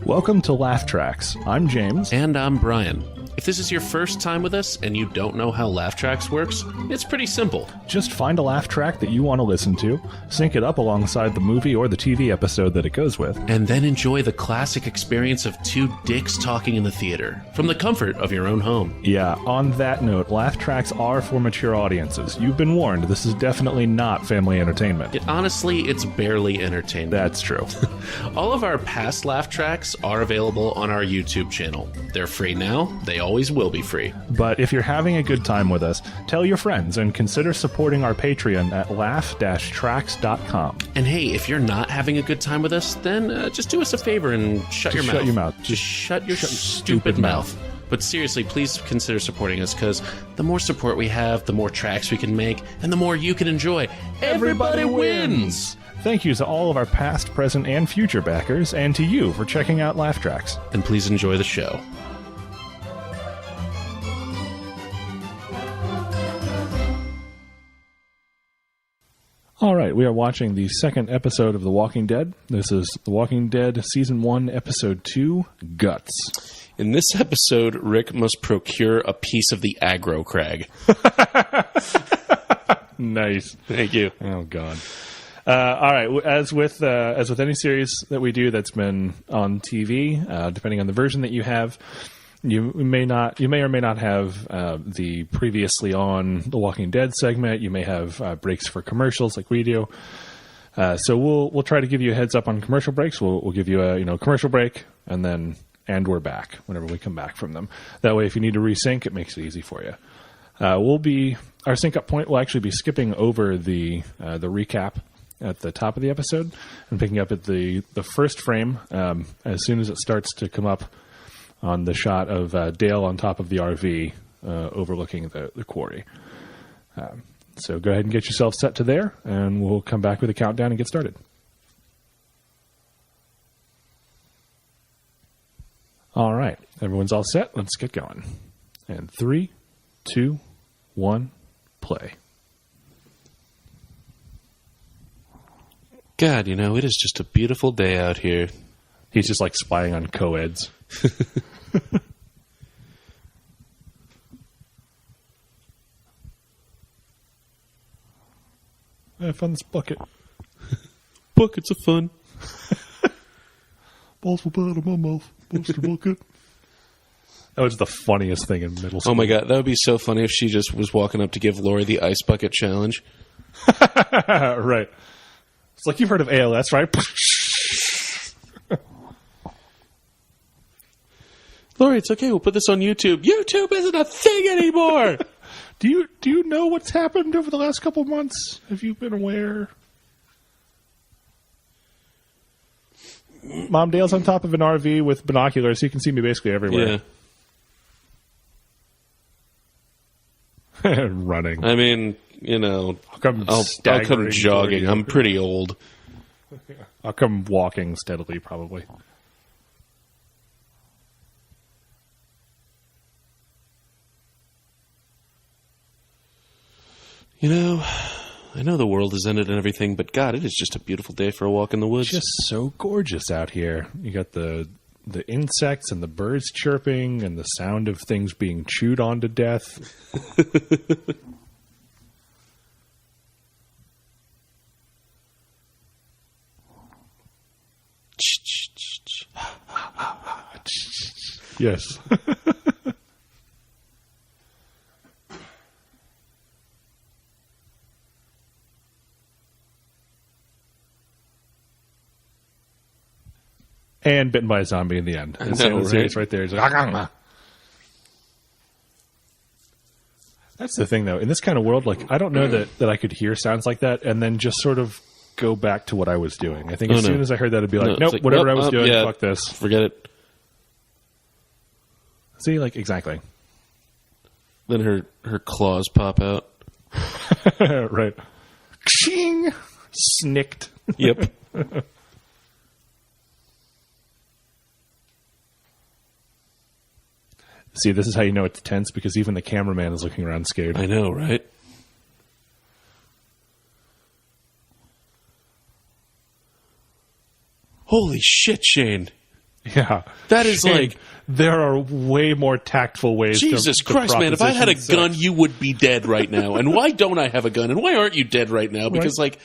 Welcome to Laugh Tracks. I'm James. And I'm Brian. If this is your first time with us and you don't know how Laugh Tracks works, it's pretty simple. Just find a laugh track that you want to listen to, sync it up alongside the movie or the TV episode that it goes with, and then enjoy the classic experience of two dicks talking in the theater from the comfort of your own home. Yeah, on that note, laugh tracks are for mature audiences. You've been warned. This is definitely not family entertainment. Honestly, it's barely entertainment. That's true. All of our past laugh tracks are available on our YouTube channel. They're free now. They always will be free. But if you're having a good time with us, tell your friends and consider supporting our Patreon at laugh-tracks.com. And hey, if you're not having a good time with us, then just do us a favor and shut your mouth. Just shut your stupid mouth. But seriously, please consider supporting us, because the more support we have, the more tracks we can make, and the more you can enjoy. Everybody wins! Thank you to all of our past, present, and future backers, and to you for checking out Laugh Tracks. And please enjoy the show. All right, we are watching the second episode of The Walking Dead. This is The Walking Dead Season 1, Episode 2, Guts. In this episode, Rick must procure a piece of the aggro crag. Nice. Thank you. Oh, God. All right, as with any series that we do that's been on TV, depending on the version that you have, you may or may not have the previously on The Walking Dead segment. You may have breaks for commercials like we do. So we'll try to give you a heads up on commercial breaks. We'll give you a commercial break, and we're back whenever we come back from them. That way, if you need to resync, it makes it easy for you. Our sync up point will actually be skipping over the recap at the top of the episode and picking up at the first frame as soon as it starts to come up on the shot of Dale on top of the RV overlooking the quarry. So go ahead and get yourself set to there, and we'll come back with a countdown and get started. All right, everyone's all set. Let's get going. And 3, 2, 1, play. God, it is just a beautiful day out here. He's just like spying on co-eds. I found this bucket. Buckets of fun. Balls will put out of my mouth. Monster bucket. That was the funniest thing in middle school. Oh my God, that would be so funny if she just was walking up to give Lori the ice bucket challenge. Right. It's like, you've heard of ALS, right? Lori, it's okay. We'll put this on YouTube. YouTube isn't a thing anymore. Do you know what's happened over the last couple of months? Have you been aware? Mom, Dale's on top of an RV with binoculars, so you can see me basically everywhere. Yeah. Running. I mean, I'll come jogging. I'm pretty old. I'll come walking steadily, probably. I know the world has ended and everything, but God, it is just a beautiful day for a walk in the woods. Just so gorgeous out here. You got the insects and the birds chirping and the sound of things being chewed on to death. Yes. And bitten by a zombie in the end. I know, right? It's right there. He's like, ah. That's the thing, though. In this kind of world, like, I don't know that I could hear sounds like that and then just sort of go back to what I was doing. I think as soon as I heard that, I'd be like, nope, whatever I was doing, fuck this. Forget it. See, like, exactly. Then her claws pop out. Right. Ching! Snicked. Yep. See, this is how you know it's tense, because even the cameraman is looking around scared. I know, right? Holy shit, Shane. Yeah. That is like... There are way more tactful ways Jesus Christ, man. If I had a gun, you would be dead right now. And why don't I have a gun? And why aren't you dead right now? Because, like...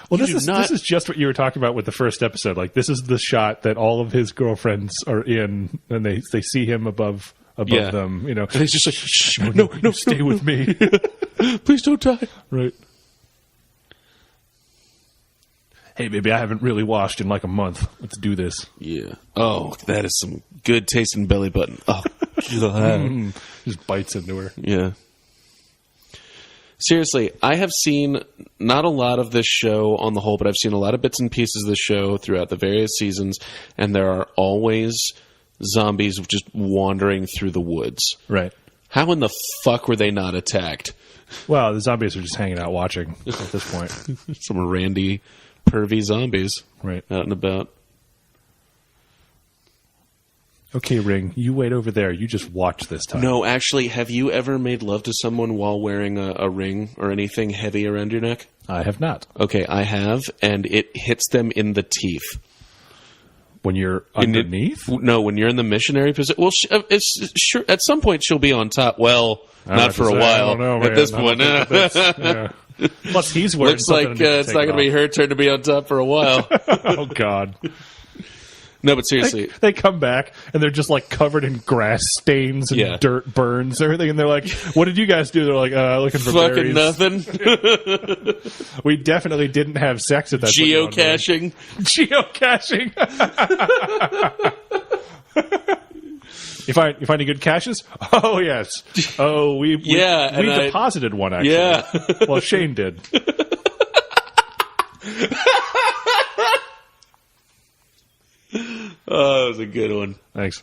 Well, this is just what you were talking about with the first episode. Like, this is the shot that all of his girlfriends are in, and they see him above them. You know, and he's just like, shh, no, stay with me. Please don't die. Right. Hey, baby, I haven't really washed in like a month. Let's do this. Yeah. Oh, that is some good tasting belly button. Oh, God. Just bites into her. Yeah. Seriously, I have seen not a lot of this show on the whole, but I've seen a lot of bits and pieces of the show throughout the various seasons, and there are always zombies just wandering through the woods. Right. How in the fuck were they not attacked? Well, the zombies are just hanging out watching at this point. Some randy, pervy zombies right out and about. Okay, Ring, you wait over there. You just watch this time. No, actually, have you ever made love to someone while wearing a ring or anything heavy around your neck? I have not. Okay, I have, and it hits them in the teeth. When you're underneath? No, when you're in the missionary position. Well, sure, at some point she'll be on top. Well, not for a while. I don't know, at this point. Yeah. Plus, he's wearing Looks like it's not going to be her turn to be on top for a while. Oh, God. No, but seriously. They come back, and they're just, like, covered in grass stains and dirt burns and everything, and they're like, what did you guys do? They're like, looking for fucking berries. Nothing. We definitely didn't have sex at that Geocaching. Geocaching. You find any good caches? Oh, yes. Oh, we deposited one, actually. Yeah. Well, Shane did. Oh, that was a good one. Thanks.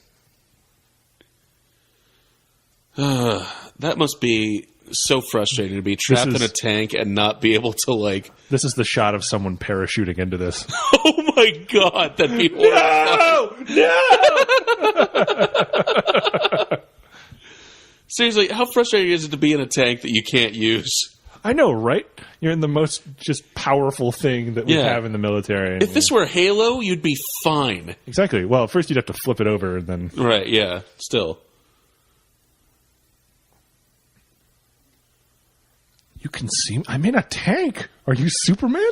That must be so frustrating to be trapped in a tank and not be able to, like... This is the shot of someone parachuting into this. Oh, my God. That'd be horrifying. No! Seriously, how frustrating is it to be in a tank that you can't use? I know, right? You're in the most just powerful thing that we have in the military. If this were Halo, you'd be fine. Exactly. Well, first you'd have to flip it over and then... Right, yeah. Still. You can see... I'm in a tank. Are you Superman?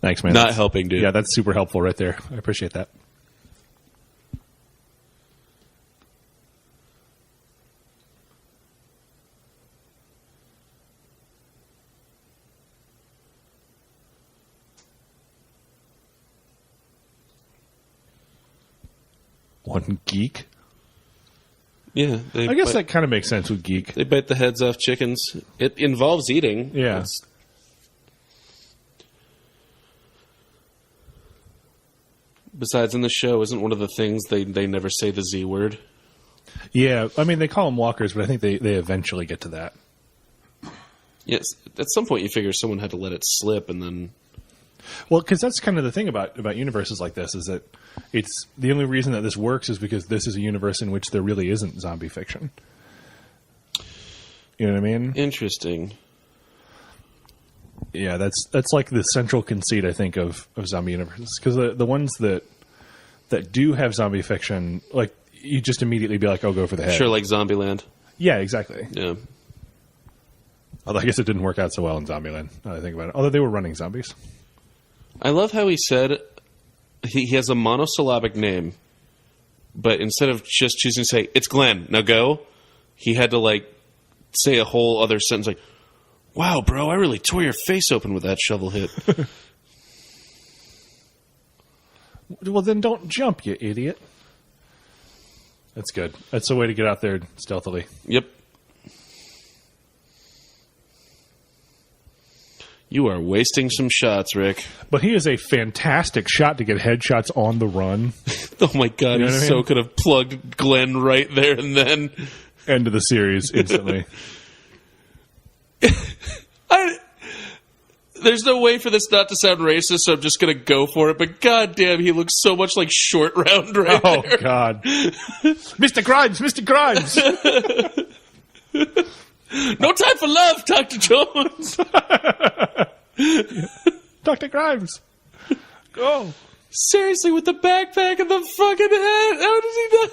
Thanks, man. Not helping, dude. Yeah, that's super helpful right there. I appreciate that. One geek? Yeah. I guess that kind of makes sense with geek. They bite the heads off chickens. It involves eating. Yeah. Besides, in the show, isn't one of the things they never say the Z word? Yeah, I mean, they call them walkers, but I think they eventually get to that. Yes, at some point you figure someone had to let it slip, and then... Well, because that's kind of the thing about universes like this, is that it's the only reason that this works is because this is a universe in which there really isn't zombie fiction. You know what I mean? Interesting. Yeah, that's like the central conceit, I think, of zombie universes. Because the ones that do have zombie fiction, like, you just immediately be like, oh, go for the head. Sure, like Zombieland. Yeah, exactly. Yeah. Although I guess it didn't work out so well in Zombieland, now that I think about it. Although they were running zombies. I love how he said he has a monosyllabic name, but instead of just choosing to say, it's Glenn, now go, he had to, like, say a whole other sentence like, wow, bro, I really tore your face open with that shovel hit. Well, then don't jump, you idiot. That's good. That's the way to get out there stealthily. Yep. You are wasting some shots, Rick. But he is a fantastic shot to get headshots on the run. Oh, my God. You know he so could have plugged Glenn right there and then. End of the series instantly. There's no way for this not to sound racist, so I'm just going to go for it. But goddamn, he looks so much like Short Round right there. Oh, God. Mr. Grimes! Mr. Grimes! No time for love, Dr. Jones. Dr. Grimes. Go. Seriously, with the backpack and the fucking head. How does he know?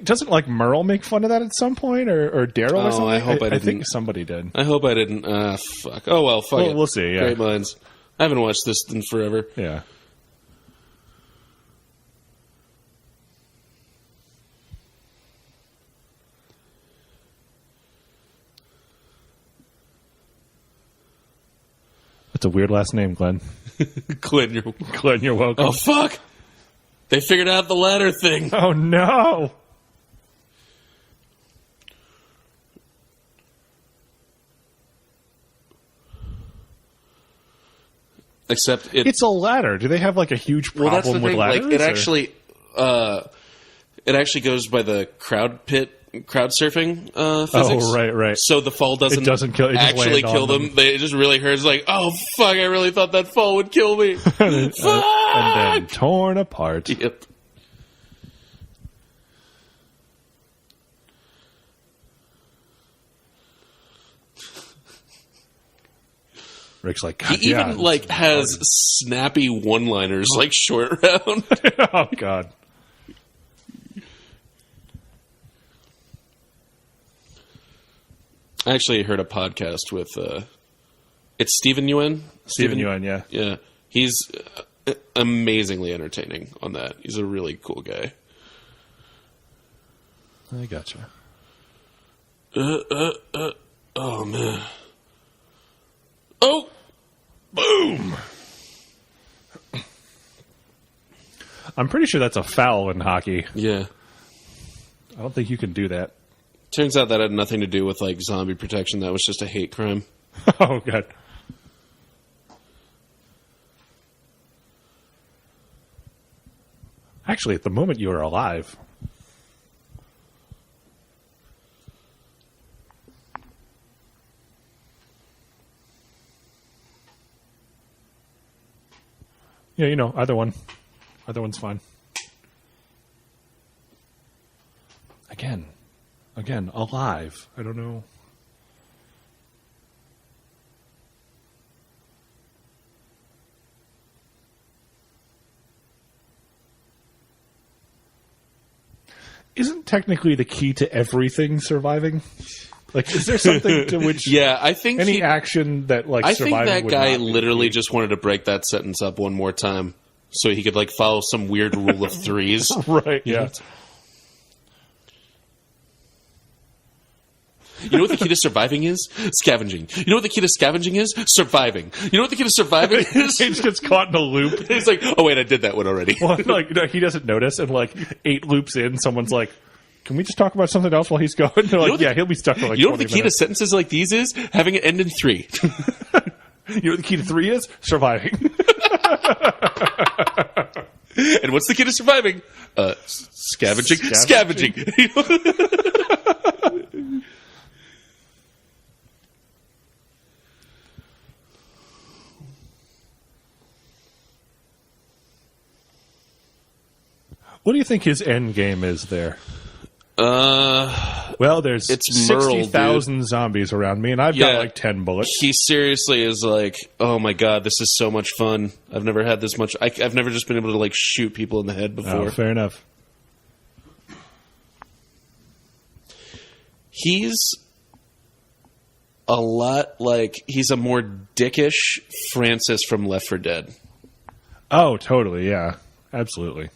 Doesn't like Merle make fun of that at some point, or Daryl or something? I hope I didn't. I think somebody did. I hope I didn't. Fuck. Oh, well, fuck it. We'll see, yeah. Great minds. I haven't watched this in forever. Yeah. That's a weird last name, Glenn. Glenn, you're welcome. Oh, fuck! They figured out the ladder thing. Oh, no! Except it's a ladder. Do they have like a huge problem with ladders? Like, it actually goes by the crowd surfing physics. Oh, right. So the fall doesn't actually kill them. It just really hurts. Like, oh fuck! I really thought that fall would kill me. And then torn apart. Yep. Rick's like, God, he even has snappy one-liners like Short Round. Oh God. I actually heard a podcast with it's Stephen Ewan. Stephen Ewan, yeah. Yeah. He's amazingly entertaining on that. He's a really cool guy. I gotcha. Oh man. Oh! Boom! I'm pretty sure that's a foul in hockey. Yeah. I don't think you can do that. Turns out that had nothing to do with like zombie protection. That was just a hate crime. Oh God. Actually, at the moment you were alive. Yeah, either one. Either one's fine. Again, alive. I don't know. Isn't technically the key to everything surviving? Like, is there something to which? Yeah, I think any action that I surviving think that guy would literally just wanted to break that sentence up one more time so he could follow some weird rule of threes. Right? Yeah. You know what the key to surviving is? Scavenging. You know what the key to scavenging is? Surviving. You know what the key to surviving is? He just gets caught in a loop. He's like, oh wait, I did that one already. Well, he doesn't notice, and 8 loops in, someone's like, can we just talk about something else while he's going? They're like, yeah, he'll be stuck for 20 minutes. You know what the key to sentences like these is? Having it end in 3. You know what the key to 3 is? Surviving. And what's the key to surviving? Scavenging. Scavenging. What do you think his end game is there? Well, there's 60,000 zombies around me, and I've got 10 bullets. He seriously is like, oh my god, this is so much fun. I've never had this much. I've never just been able to shoot people in the head before. Oh, fair enough. He's a lot he's a more dickish Francis from Left 4 Dead. Oh, totally, yeah. Absolutely.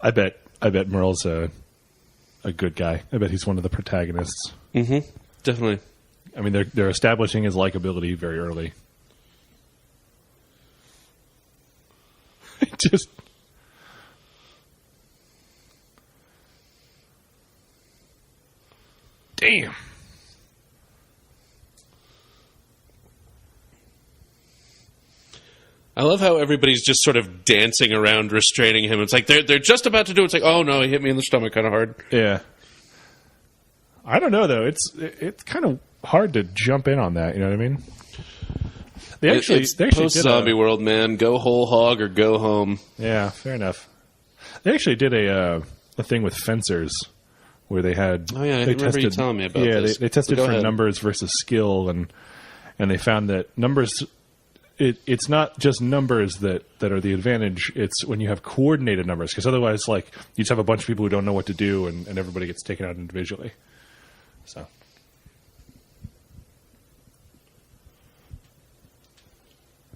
I bet Merle's a good guy. I bet he's one of the protagonists. Mm-hmm. Definitely. I mean, they're establishing his likability very early. Just damn. I love how everybody's just sort of dancing around, restraining him. It's like they're just about to do it. It's like, oh no, he hit me in the stomach kind of hard. Yeah. I don't know though. It's kind of hard to jump in on that. You know what I mean? They actually post-zombie world, man. Go whole hog or go home. Yeah, fair enough. They actually did a thing with fencers where they had. Oh yeah, I remember you telling me about this. Yeah, they tested for numbers versus skill, and they found that numbers. It's not just numbers that are the advantage. It's when you have coordinated numbers, because otherwise, like, you just have a bunch of people who don't know what to do, and everybody gets taken out individually. So.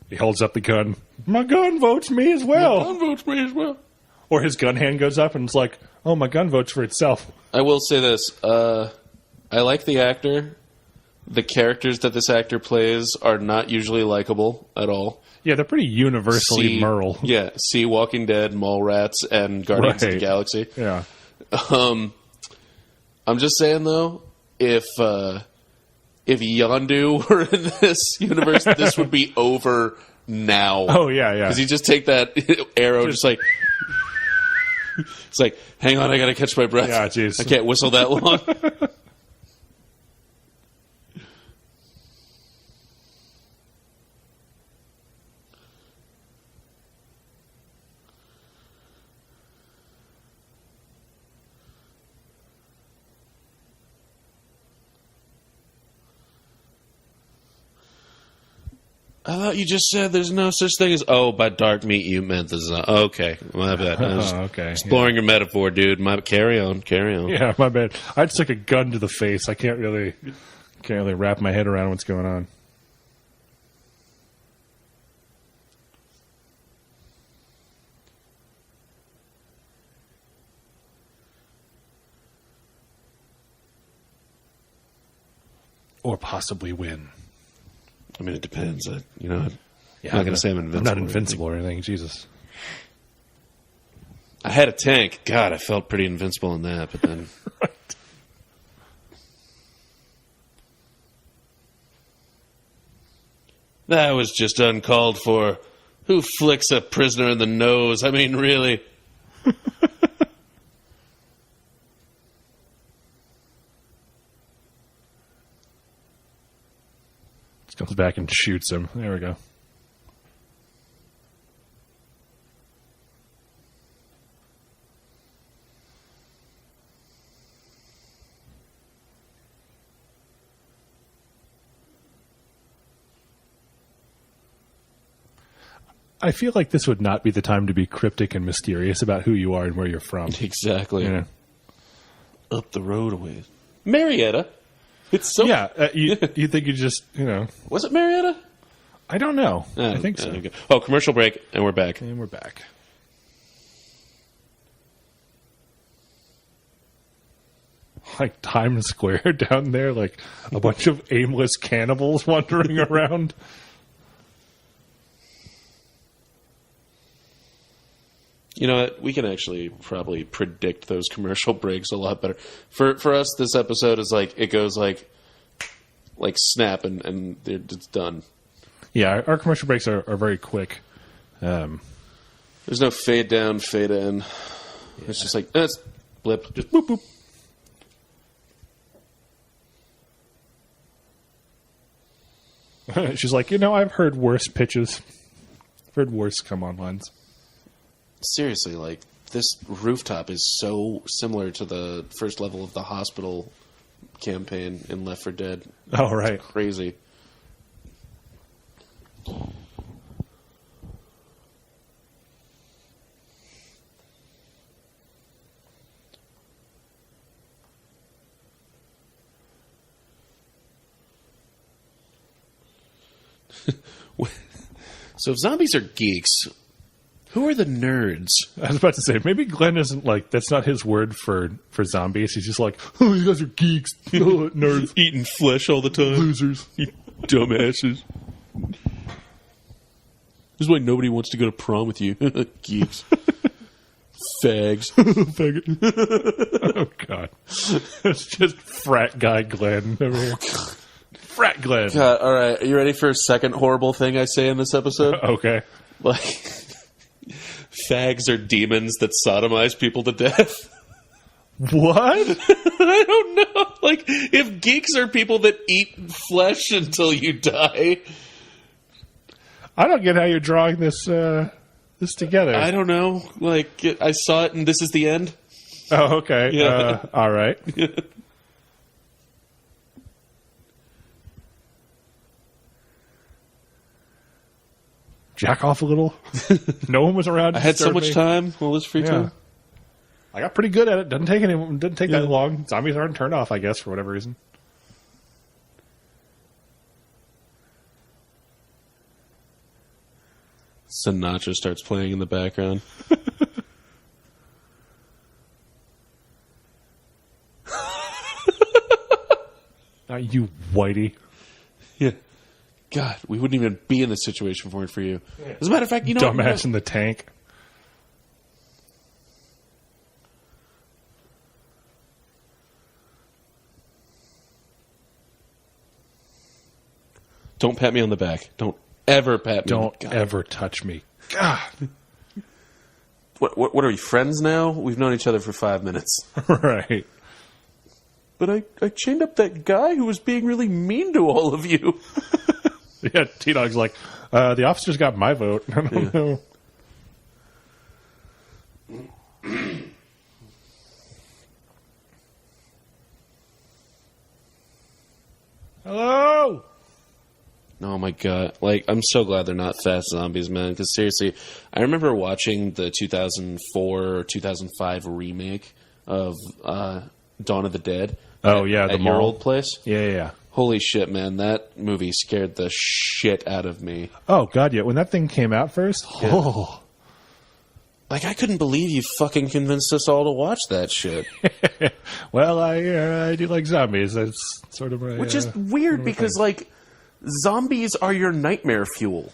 He holds up the gun. My gun votes me as well. My gun votes me as well. Or his gun hand goes up and it's like, oh, my gun votes for itself. I will say this. I like the actor. The characters that this actor plays are not usually likable at all. Yeah, they're pretty universally Merle. Yeah, see Walking Dead, Mallrats, and Guardians of the Galaxy. Yeah. I'm just saying, though, if Yondu were in this universe, this would be over now. Oh, yeah. Because you just take that arrow, just like... It's like, hang on, I gotta catch my breath. Yeah, jeez. I can't whistle that long. I thought you just said there's no such thing as... Oh, by dark meat you meant this. Okay, my bad. Okay. Exploring your metaphor, dude. Carry on. Yeah, my bad. I just took a gun to the face. I can't really wrap my head around what's going on. Or possibly win. I mean, it depends. Yeah, I'm not going to say I'm invincible. I'm not invincible or anything. Jesus. I had a tank. God, I felt pretty invincible in that, but then... Right. That was just uncalled for. Who flicks a prisoner in the nose? I mean, really... Comes back and shoots him. There we go. I feel like this would not be the time to be cryptic and mysterious about who you are and where you're from. Exactly. You know? Up the road a ways. Marietta. It's so... Yeah, you think you just, Was it Marietta? I don't know. I think so. Okay. Oh, commercial break, and we're back. And we're back. Like Times Square down there, like a bunch of aimless cannibals wandering around. You know what? We can actually probably predict those commercial breaks a lot better. For us, this episode is like, it goes like snap and it's done. Yeah, our commercial breaks are very quick. There's no fade down, fade in. Yeah. It's just like, it's blip, just boop, boop. She's like, I've heard worse pitches. I've heard worse come on lines. Seriously, like, this rooftop is so similar to the first level of the hospital campaign in Left 4 Dead. Oh, right. It's crazy. So if zombies are geeks... Who are the nerds? I was about to say, maybe Glenn isn't like, that's not his word for zombies. He's just like, oh, you guys are geeks. Oh, nerds. Eating flesh all the time. Losers. You dumbasses. This is why nobody wants to go to prom with you. Geeks. Fags. Faggot. Oh, God. It's just frat guy Glenn over here. Frat Glenn. God, all right. Are you ready for a second horrible thing I say in this episode? Okay. Like, fags are demons that sodomize people to death. What? I don't know. Like, if geeks are people that eat flesh until you die. I don't get how you're drawing this together. I don't know. Like, I saw it and this is the end. Oh, okay. Yeah. All right. Jack off a little. No one was around. I had so much time. All this free time. I got pretty good at it. Doesn't take that long. Zombies aren't turned off, I guess, for whatever reason. Sinatra starts playing in the background. Not you, Whitey. Yeah. God, we wouldn't even be in this situation if it weren't for you. As a matter of fact, you know... Dumbass in the tank. Don't pat me on the back. Don't ever pat me. Don't ever touch me. God. What are we, friends now? We've known each other for 5 minutes. Right. But I chained up that guy who was being really mean to all of you. Yeah, T-Dog's like, the officers got my vote. I don't know. Hello? Oh my god. Like, I'm so glad they're not fast zombies, man. Because seriously, I remember watching the 2004 or 2005 remake of Dawn of the Dead. Oh, yeah. At your old place? Yeah. Holy shit, man. That movie scared the shit out of me. Oh, God, yeah. When that thing came out first, oh. Like, I couldn't believe you fucking convinced us all to watch that shit. Well, I do like zombies. That's sort of my... Which is weird because, like, zombies are your nightmare fuel.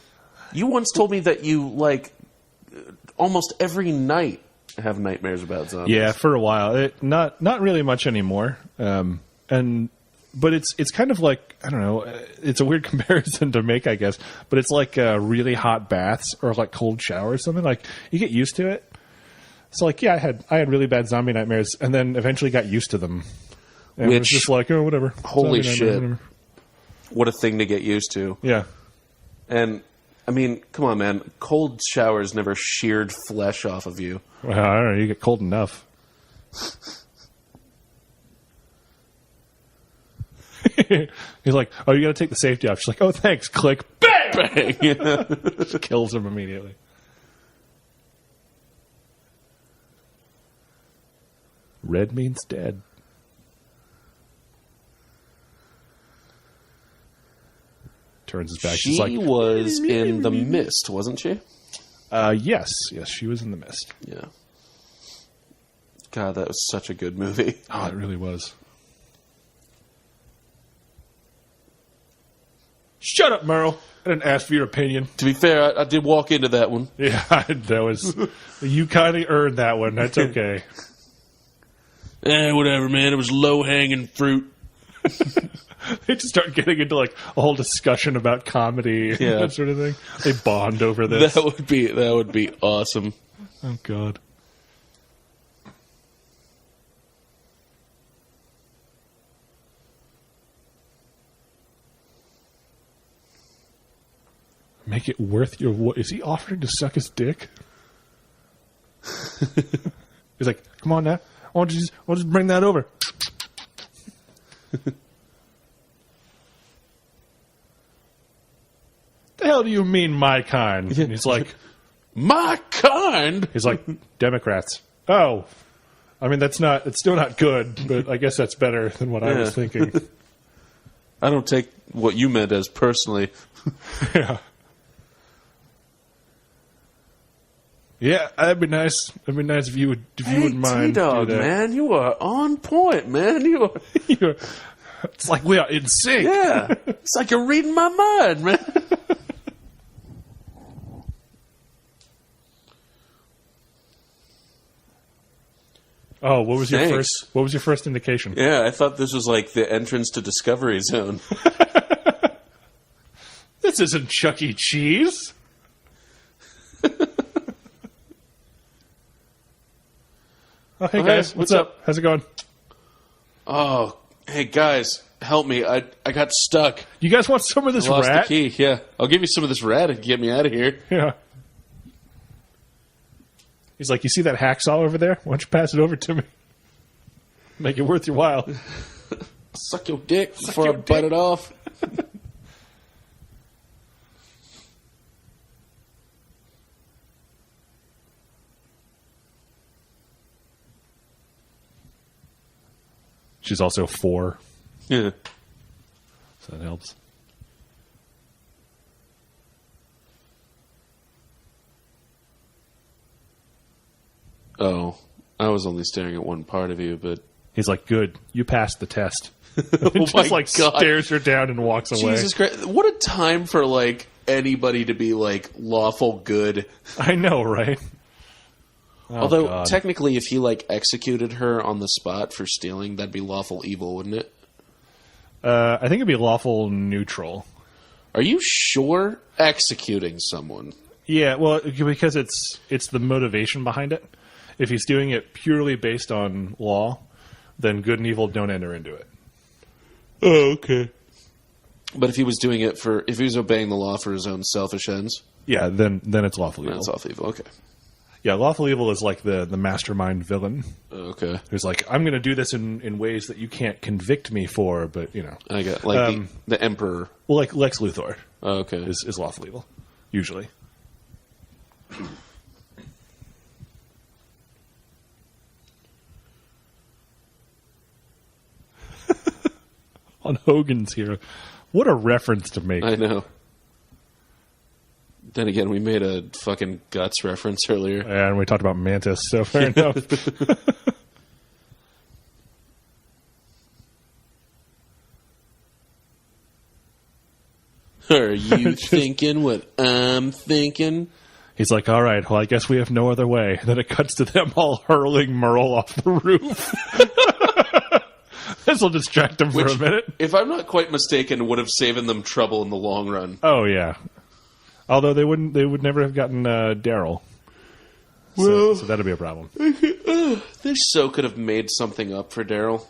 You once told me that you, like, almost every night have nightmares about zombies. Yeah, for a while. Not really much anymore. But it's kind of like, I don't know, it's a weird comparison to make, I guess, but it's like really hot baths or like cold showers or something. Like, you get used to it. So, like, yeah, I had really bad zombie nightmares and then eventually got used to them. And it was just like, oh, whatever. Holy shit. Whatever. What a thing to get used to. Yeah. And, I mean, come on, man. Cold showers never sheared flesh off of you. Well, I don't know. You get cold enough. He's like, oh, you got to take the safety off. She's like, oh, thanks. Click. Bang! Bang! Just kills him immediately. Red means dead. Turns his back. She's like, she was in The Mist, wasn't she? Yes, she was in The Mist. Yeah. God, that was such a good movie. Oh, it really was. Shut up, Merle. I didn't ask for your opinion. To be fair, I did walk into that one. Yeah, that was... You kind of earned that one. That's okay. Whatever, man. It was low-hanging fruit. They just start getting into like a whole discussion about comedy and that sort of thing. They bond over this. That would be awesome. Oh, God. Make it worth your... Is he offering to suck his dick? He's like, come on now. Why don't you just bring that over? The hell do you mean, my kind? And he's like, my kind? He's like, Democrats. Oh. I mean, it's still not good, but I guess that's better than what I was thinking. I don't take what you meant as personally. Yeah. Yeah, that'd be nice. It'd be nice if you wouldn't mind. T-Dog, man, you are on point, man. You are. It's like we are in sync. Yeah, it's like you're reading my mind, man. Oh, what was your first indication? Yeah, I thought this was like the entrance to Discovery Zone. This isn't Chuck E. Cheese. Oh, hey guys, what's up? How's it going? Oh, hey guys, help me! I got stuck. You guys want some of this lost rat? The key. Yeah, I'll give you some of this rat if you get me out of here. Yeah. He's like, you see that hacksaw over there? Why don't you pass it over to me? Make it worth your while. Suck your dick before I bite it off. She's also 4. Yeah. So that helps. Oh, I was only staring at one part of you, but... He's like, good, you passed the test. Oh just my like God. Stares her down and walks away. Jesus Christ. What a time for, like, anybody to be, like, lawful good. I know, right? Oh, Although, God. technically, if he, like, executed her on the spot for stealing, that'd be lawful evil, wouldn't it? I think it'd be lawful neutral. Are you sure? Executing someone. Yeah, well, because it's the motivation behind it. If he's doing it purely based on law, then good and evil don't enter into it. Oh, okay. But if he was doing it if he was obeying the law for his own selfish ends? Yeah, then it's lawful evil. That's lawful evil, okay. Yeah, lawful evil is like the mastermind villain. Okay. Who's like, I'm going to do this in ways that you can't convict me for, but, you know. I get like the Emperor. Well, like Lex Luthor Okay. is lawful evil, usually. On Hogan's here. What a reference to make. I know. Then again, we made a fucking Guts reference earlier. Yeah, and we talked about Mantis, so fair enough. Are you thinking what I'm thinking? He's like, all right, well, I guess we have no other way. And then it cuts to them all hurling Merle off the roof. This will distract them for a minute. If I'm not quite mistaken, would have saved them trouble in the long run. Oh, yeah. Although they would never have gotten Daryl. So that'll be a problem. They so could have made something up for Daryl.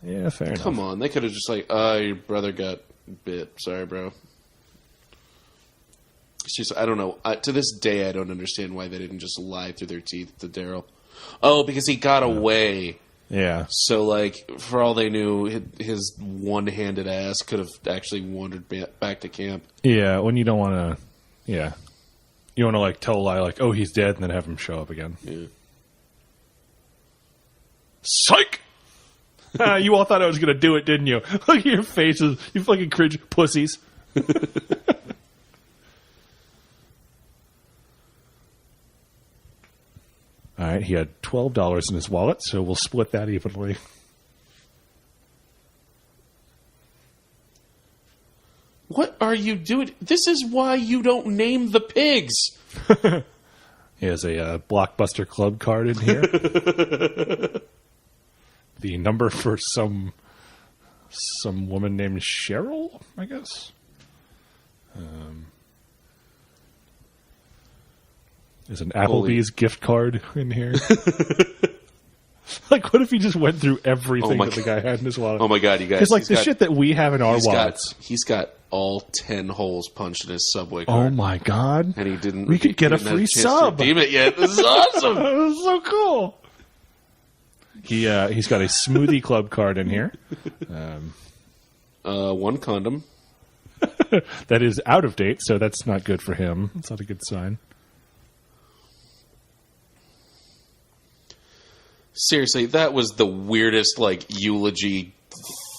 Yeah, fair enough. Come on, they could have just like, your brother got bit. Sorry, bro. It's just, I don't know. To this day, I don't understand why they didn't just lie through their teeth to Daryl. Oh, because he got away. Yeah. So, like, for all they knew, his one-handed ass could have actually wandered back to camp. Yeah, when you don't want to... Yeah. You want to, like, tell a lie, like, oh, he's dead, and then have him show up again. Yeah. Psych! You all thought I was going to do it, didn't you? Look at your faces. You fucking cringe pussies. All right, he had $12 in his wallet, so we'll split that evenly. What are you doing? This is why you don't name the pigs. He has a Blockbuster Club card in here. The number for some woman named Cheryl, I guess. There's an Applebee's gift card in here. Like, what if he just went through everything that the guy had in his wallet? Oh my God, you guys! It's like the shit that we have in our wallets. He's got all 10 holes punched in his Subway card. Oh my God! And he didn't. We could get a free sub. Redeem it yet? This is awesome. This is so cool. He's got a Smoothie Club card in here. One condom. That is out of date, so that's not good for him. That's not a good sign. Seriously, that was the weirdest, like, eulogy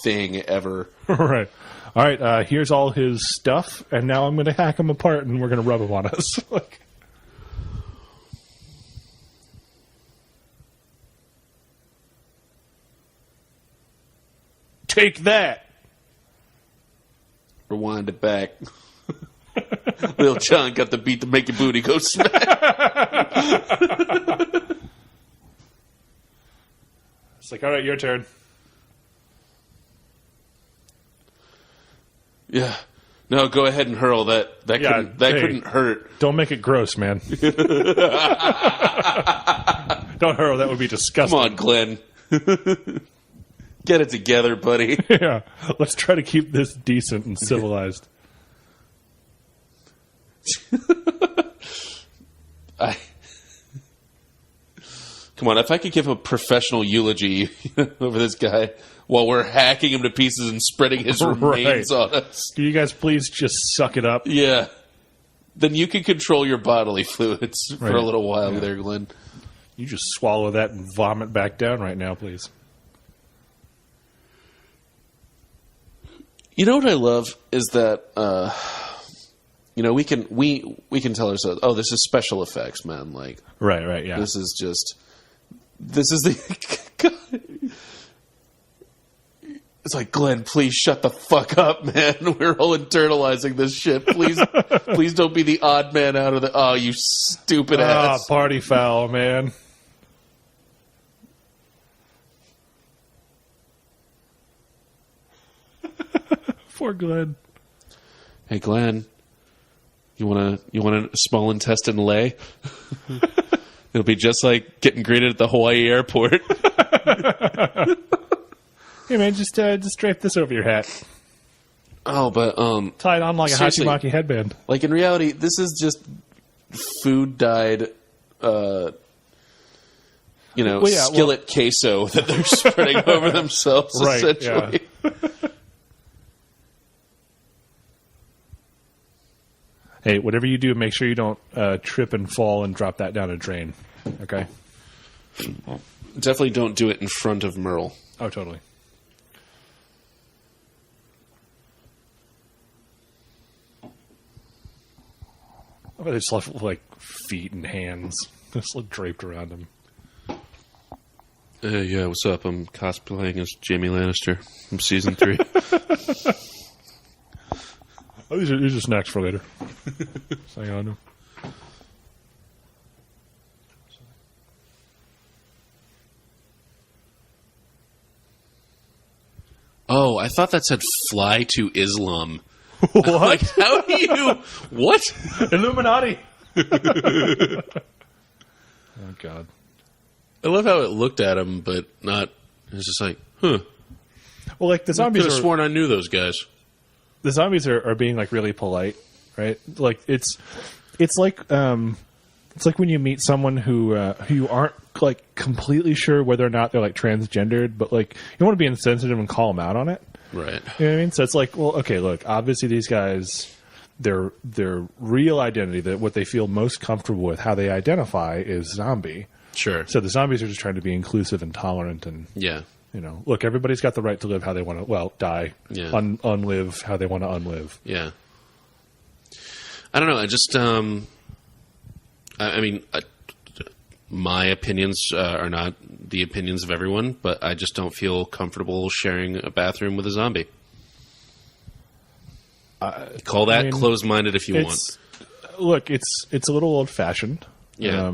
thing ever. Right. All right, here's all his stuff, and now I'm going to hack him apart, and we're going to rub him on us. Like, take that. Rewind it back. Lil Jon got the beat to make your booty go smack. It's like, all right, your turn. Yeah. No, go ahead and hurl that. That couldn't hurt. Don't make it gross, man. Don't hurl. That would be disgusting. Come on, Glenn. Get it together, buddy. Yeah. Let's try to keep this decent and civilized. Come on, if I could give a professional eulogy over this guy while we're hacking him to pieces and spreading his remains on us. Can you guys please just suck it up? Yeah. Then you can control your bodily fluids for a little while there, Glenn. You just swallow that and vomit back down right now, please. You know what I love is that we can tell ourselves, oh, this is special effects, man. Like, right, yeah. This is the. It's like, Glenn, please shut the fuck up, man. We're all internalizing this shit. Please don't be the odd man out of the. Oh, you stupid ass. Party foul, man. Poor Glenn. Hey, Glenn, you want a small intestine lay? It'll be just like getting greeted at the Hawaii airport. Hey, man, just drape this over your hat. Oh, but tie it on like a Hachimaki headband. Like, in reality, this is just food dyed, skillet queso that they're spreading over themselves, essentially. Yeah. Hey, whatever you do, make sure you don't trip and fall and drop that down a drain. Okay? Definitely don't do it in front of Merle. Oh, totally. They just left like feet and hands just like draped around him. Yeah, what's up? I'm cosplaying as Jaime Lannister from season 3. Oh, these are snacks for later. Hang on to them. Oh, I thought that said fly to Islam. What? Like, how do you... What? Illuminati! Oh, God. I love how it looked at him, but not... It was just like, huh. Well, like, the zombies I could have sworn I knew those guys. The zombies are being, like, really polite, right? Like, it's like when you meet someone who you aren't, like, completely sure whether or not they're, like, transgendered, but, like, you don't want to be insensitive and call them out on it. Right. You know what I mean? So it's like, well, okay, look, obviously these guys, their real identity, that what they feel most comfortable with, how they identify is zombie. Sure. So the zombies are just trying to be inclusive and tolerant and, look, everybody's got the right to live how they want to, die, unlive how they want to unlive. Yeah. I don't know. I just, my opinions are not the opinions of everyone, but I just don't feel comfortable sharing a bathroom with a zombie. Call that closed-minded if you want. Look, it's a little old-fashioned. Yeah.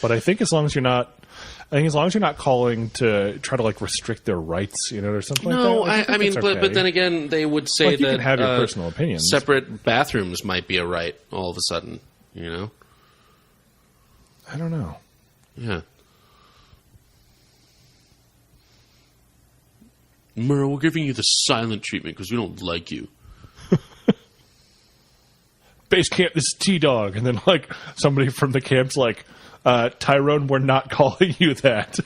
But I think as long as you're not calling to try to like restrict their rights, or something like that. No, but then again, they would say that you can have your personal opinions. Separate bathrooms might be a right all of a sudden. I don't know. Yeah. Merle, we're giving you the silent treatment because we don't like you. Base camp, this is T-Dog. And then, like, somebody from the camp's like, Tyrone, we're not calling you that.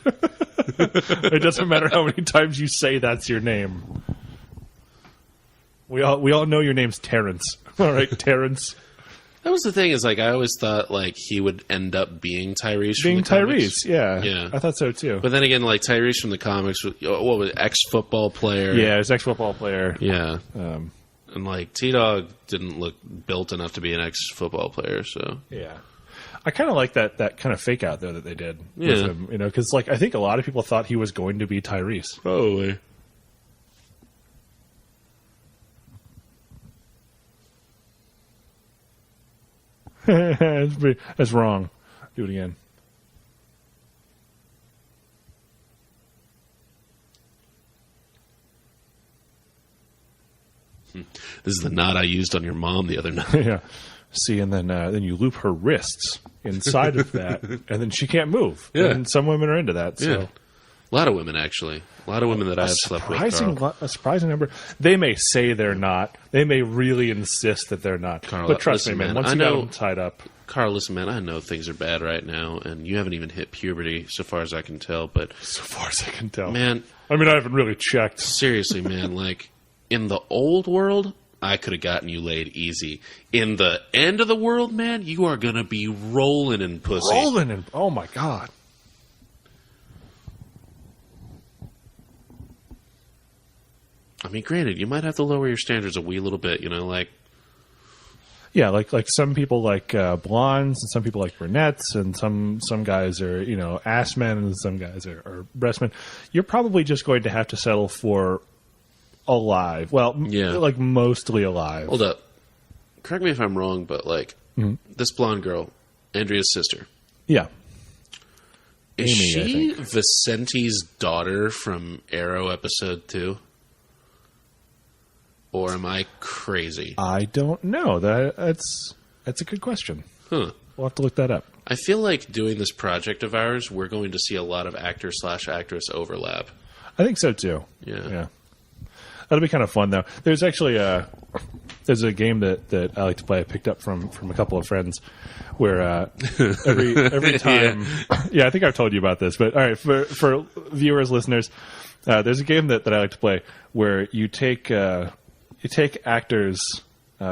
It doesn't matter how many times you say that's your name. We all know your name's Terrence. All right, Terrence. That was the thing, is like I always thought like he would end up being Tyrese. Being from the comics. Tyrese, yeah. I thought so too. But then again, like Tyrese from the comics, what was it, ex-football player? Yeah, he's ex-football player. Yeah. And like T-Dog didn't look built enough to be an ex-football player, so. Yeah. I kind of like that kind of fake out though that they did with him, because like I think a lot of people thought he was going to be Tyrese. Probably. That's wrong. Do it again. This is the knot I used on your mom the other night. Yeah. See, and then you loop her wrists inside of that, and then she can't move. Yeah. And some women are into that. So. Yeah. A lot of women, actually. A lot of women that I have slept with, Carl. A surprising number. They may say they're not. They may really insist that they're not. Carl, but trust listen, me, man, man, once you got them tied up. Carl, listen, man, I know things are bad right now, and you haven't even hit puberty, so far as I can tell. But so far as I can tell. Man. I mean, I haven't really checked. Seriously, man, like, in the old world, I could have gotten you laid easy. In the end of the world, man, you are going to be rolling in pussy. Rolling in... Oh, my God. I mean, granted, you might have to lower your standards a wee little bit, you know, like... Yeah, like some people like blondes, and some people like brunettes, and some guys are, you know, ass men, and some guys are breast men. You're probably just going to have to settle for alive. Well, like mostly alive. Hold up. Correct me if I'm wrong, but like this blonde girl, Andrea's sister. Yeah. Is she Vicenti's daughter from Arrow episode 2? Or am I crazy? I don't know. That's a good question. Huh. We'll have to look that up. I feel like doing this project of ours, we're going to see a lot of actor/actress overlap. I think so too. Yeah. That'll be kind of fun though. There's actually there's a game that I like to play. I picked up from a couple of friends where every time. Yeah, I think I've told you about this. But all right, for viewers, listeners, there's a game that I like to play where you take actors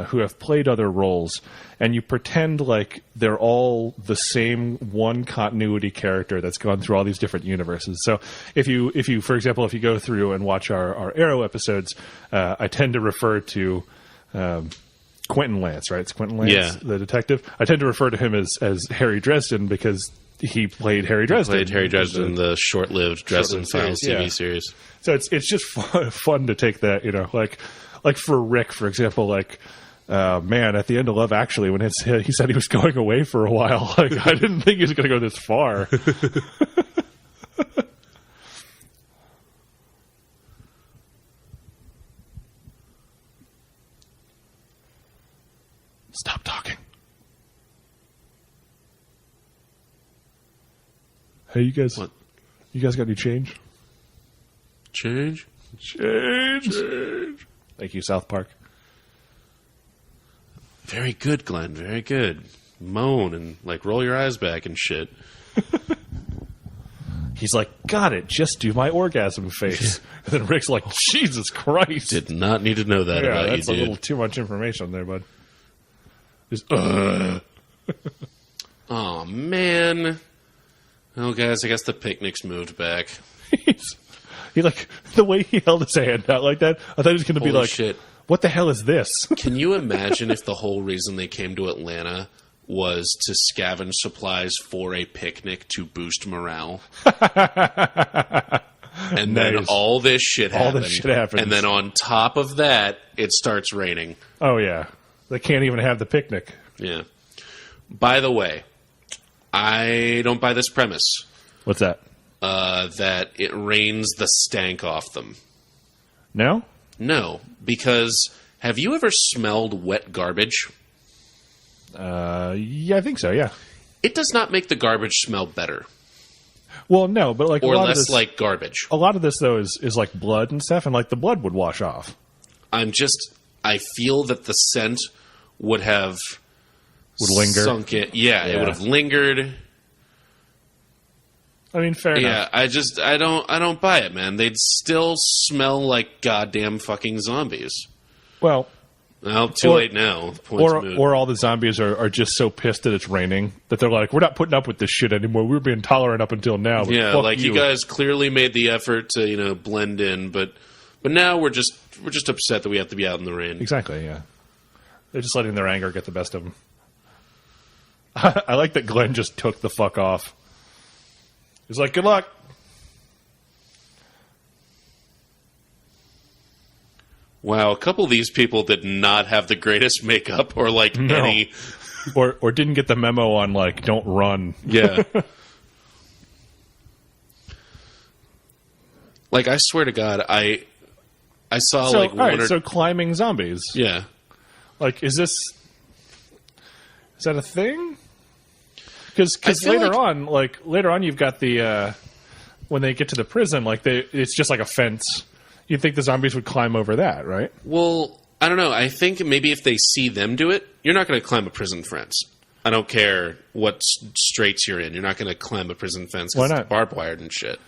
who have played other roles, and you pretend like they're all the same one continuity character that's gone through all these different universes. So if you, for example, if you go through and watch our Arrow episodes, I tend to refer to Quentin Lance, right? It's Quentin Lance, the detective. I tend to refer to him as Harry Dresden because he played Harry Dresden. He played Harry Dresden in the short-lived Dresden Files TV series. So it's just fun to take that, you know, like for Rick, for example, like, man, at the end of Love Actually, when he said he was going away for a while, like, I didn't think he was going to go this far. Stop talking. Hey, you guys. What? You guys got any change? Change. Thank you, South Park. Very good, Glenn. Very good. Moan and like roll your eyes back and shit. He's like, got it. Just do my orgasm face. And then Rick's like, Jesus Christ. Did not need to know that about that's you, dude. A little too much information there, bud. Just, Oh, man. Oh, guys, I guess the picnic's moved back. He like, the way he held his hand out like that, I thought he was going to be like, shit. What the hell is this? Can you imagine if the whole reason they came to Atlanta was to scavenge supplies for a picnic to boost morale? And then all this shit happened. And then on top of that, it starts raining. Oh, yeah. They can't even have the picnic. Yeah. By the way, I don't buy this premise. What's that? That it rains the stank off them. No? No, because have you ever smelled wet garbage? Yeah, I think so, yeah. It does not make the garbage smell better. Well, no, but like... Or less like garbage. A lot of this, though, is like blood and stuff, and like the blood would wash off. I feel that the scent would have... Would linger? Sunk in. Yeah, it would have lingered. I mean, fair enough. Yeah, I don't buy it, man. They'd still smell like goddamn fucking zombies. Well, too late now. Or all the zombies are just so pissed that it's raining that they're like, we're not putting up with this shit anymore. We were being tolerant up until now. But yeah, like you guys clearly made the effort to blend in, but now we're just upset that we have to be out in the rain. Exactly. Yeah, they're just letting their anger get the best of them. I like that Glenn just took the fuck off. He's like, good luck. Wow, a couple of these people did not have the greatest makeup or any... or didn't get the memo on, like, don't run. Yeah. Like, I swear to God, I saw, so climbing zombies. Yeah. Like, is this... Is that a thing? Because later on, you've got the when they get to the prison, it's just like a fence. You'd think the zombies would climb over that, right? Well, I don't know. I think maybe if they see them do it, you're not going to climb a prison fence. I don't care what straits you're in. You're not going to climb a prison fence because it's barbed wired and shit.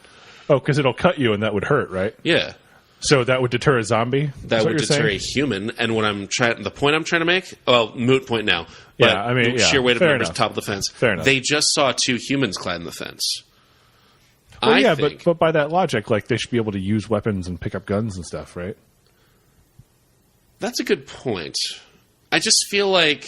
Oh, because it'll cut you and that would hurt, right? Yeah. So that would deter a zombie? That would deter a human. And the point I'm trying to make, moot point now. But yeah, I mean, sheer weight of numbers, enough. Top of the fence. Fair enough. They just saw 2 humans climb the fence. Well, but by that logic, they should be able to use weapons and pick up guns and stuff, right? That's a good point. I just feel like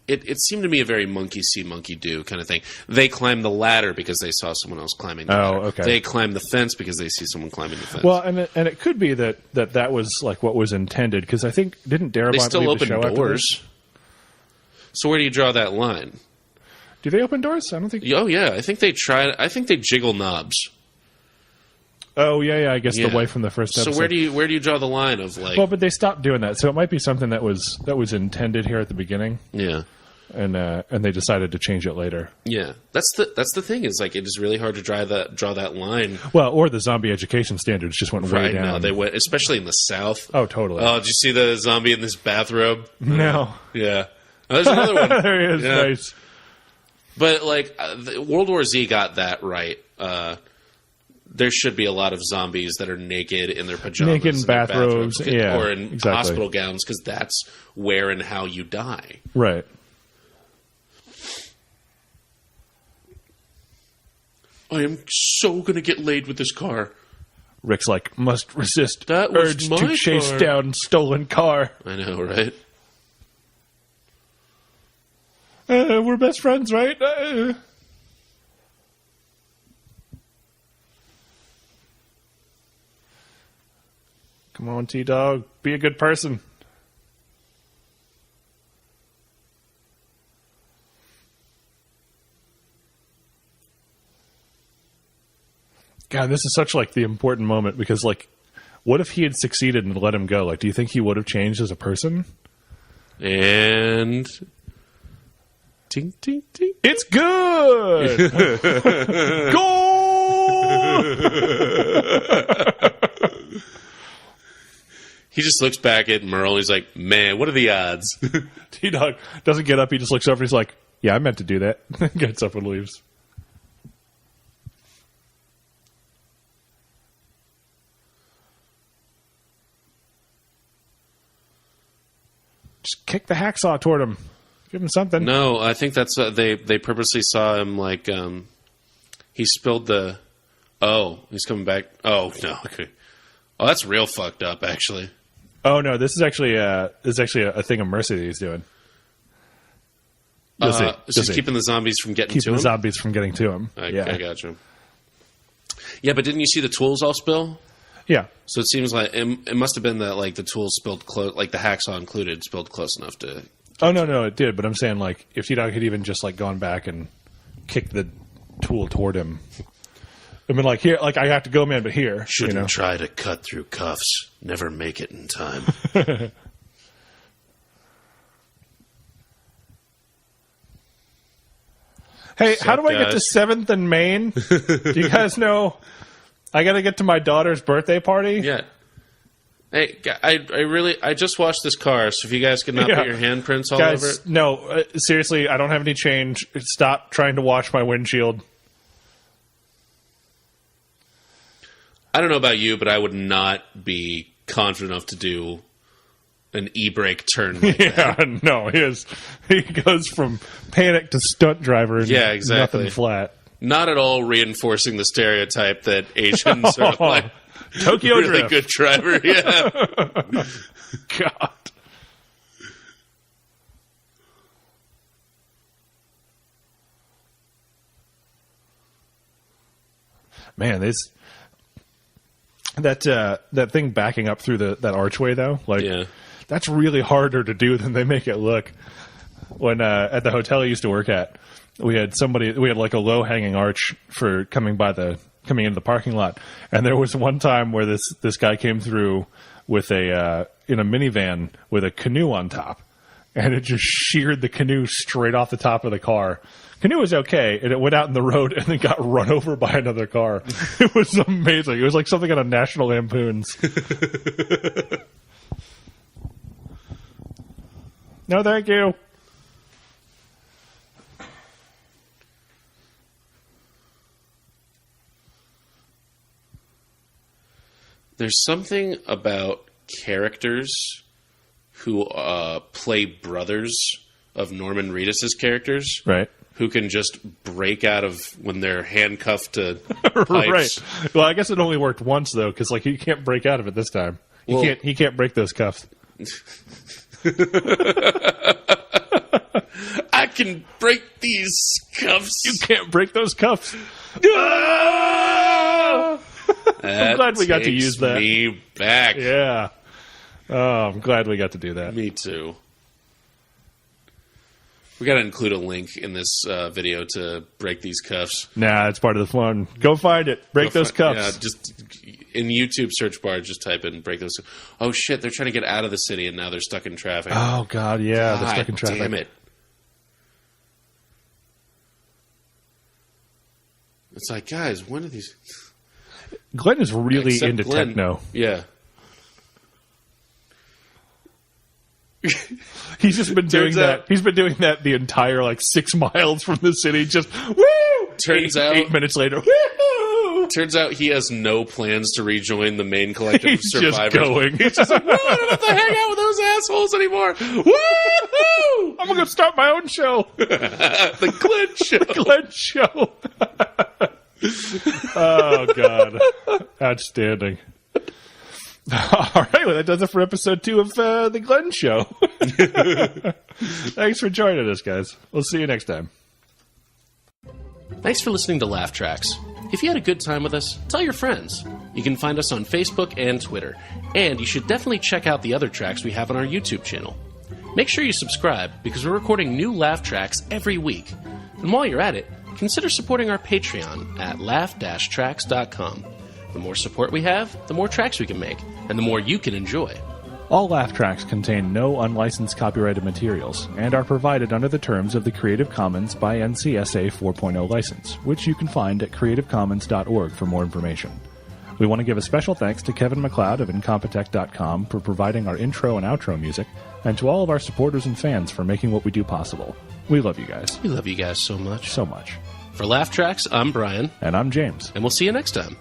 it seemed to me a very monkey see, monkey do kind of thing. They climbed the ladder because they saw someone else climbing the ladder. Okay. They climbed the fence because they see someone climbing the fence. Well, and it could be that was what was intended, because I think, didn't Darabont they still leave open the show doors. Afterwards? So where do you draw that line? Do they open doors? I don't think... Oh, yeah. I think they jiggle knobs. Oh, yeah, I guess the way from the first episode. So where do you draw the line of Well, but they stopped doing that, so it might be something that was intended here at the beginning. Yeah. And they decided to change it later. Yeah. That's the thing, is it is really hard to draw that line. Well, or the zombie education standards just went way down. No, they went, especially in the South. Oh, totally. Oh, did you see the zombie in this bathrobe? No. Yeah. Oh, there's another one. There he is. Yeah. Nice. But World War Z got that right. There should be a lot of zombies that are naked in their pajamas, naked in bathrobes, or in hospital gowns, because that's where and how you die. Right. I am so going to get laid with this car. Rick's must resist that urge to chase down stolen car. I know, right? We're best friends, right? Come on, T-Dog. Be a good person. God, this is such the important moment, because what if he had succeeded and let him go? Do you think he would have changed as a person? And ting ting ting. It's good. Goal. He just looks back at Merle. He's like, "Man, what are the odds?" T-Dog doesn't get up. He just looks over. He's like, "Yeah, I meant to do that." Gets up and leaves. Just kick the hacksaw toward him. Give him something. No, I think that's they purposely saw him he spilled the. Oh, he's coming back. Oh no. Okay. Oh, that's real fucked up, actually. Oh no, this is actually a thing of mercy that he's doing. You'll see. So he's keeping the zombies from getting to him. The zombies from getting to him. I got you. Yeah, but didn't you see the tools all spill? Yeah. So it seems like it must have been that the tools spilled close, the hacksaw included, spilled close enough to. Oh no, it did. But I'm saying if T-Dog had even just gone back and kicked the tool toward him. I mean, here, I have to go, man, but here. Shouldn't try to cut through cuffs. Never make it in time. Hey, how do I get to 7th and Main? Do you guys know? I got to get to my daughter's birthday party. Yeah. Hey, I just washed this car, so if you guys could not put your handprints all over it. No, seriously, I don't have any change. Stop trying to wash my windshield. I don't know about you, but I would not be confident enough to do an e-brake turn like that. No, he goes from panic to stunt driver and exactly. Nothing flat. Not at all reinforcing the stereotype that Asians are Tokyo really Drift. Good driver. Yeah. God. Man, that thing backing up through that archway though, that's really harder to do than they make it look. When at the hotel I used to work at, we had a low hanging arch for coming into the parking lot, and there was one time where this guy came through with in a minivan with a canoe on top, and it just sheared the canoe straight off the top of the car. Canoe was okay, and it went out in the road and then got run over by another car. It was amazing. It was like something out of National Lampoon's. No, thank you. There's something about characters who play brothers of Norman Reedus's characters. Right. Who can just break out of when they're handcuffed to pipes. Right. Well, I guess it only worked once, though, because like he can't break out of it this time. He can't break those cuffs. I can break these cuffs. You can't break those cuffs. I'm glad we got to use that. Me back. Yeah. Oh, I'm glad we got to do that. Me too. We got to include a link in this video to break these cuffs. Nah, it's part of the fun. Go find it. Break those cuffs. Yeah, just in YouTube search bar, just type in break those. Oh shit! They're trying to get out of the city, and now they're stuck in traffic. Oh god, yeah, they're stuck in traffic. Damn it! It's like, guys, when are these? Glenn is really into Glenn. techno. Yeah. He's just been doing that. He's been doing that the entire 6 miles from the city. Just woo! Turns out 8 minutes later, woo! Turns out he has no plans to rejoin the main collective of survivors. Just going. He's just like, I don't have to hang out with those assholes anymore. Woo! I'm gonna start my own show. The Glenn Show. The Glenn Show. Oh god, outstanding. All right, well, that does it for episode 2 of The Glenn Show. Thanks for joining us, guys. We'll see you next time. Thanks for listening to Laugh Tracks. If you had a good time with us, tell your friends. You can find us on Facebook and Twitter, and you should definitely check out the other tracks we have on our YouTube channel. Make sure you subscribe, because we're recording new Laugh Tracks every week. And while you're at it, consider supporting our Patreon at laugh-tracks.com. The more support we have, the more tracks we can make, and the more you can enjoy. All laugh tracks contain no unlicensed copyrighted materials and are provided under the terms of the Creative Commons by NCSA 4.0 license, which you can find at creativecommons.org for more information. We want to give a special thanks to Kevin MacLeod of Incompetech.com for providing our intro and outro music, and to all of our supporters and fans for making what we do possible. We love you guys. We love you guys so much. So much. For Laugh Tracks, I'm Brian. And I'm James. And we'll see you next time.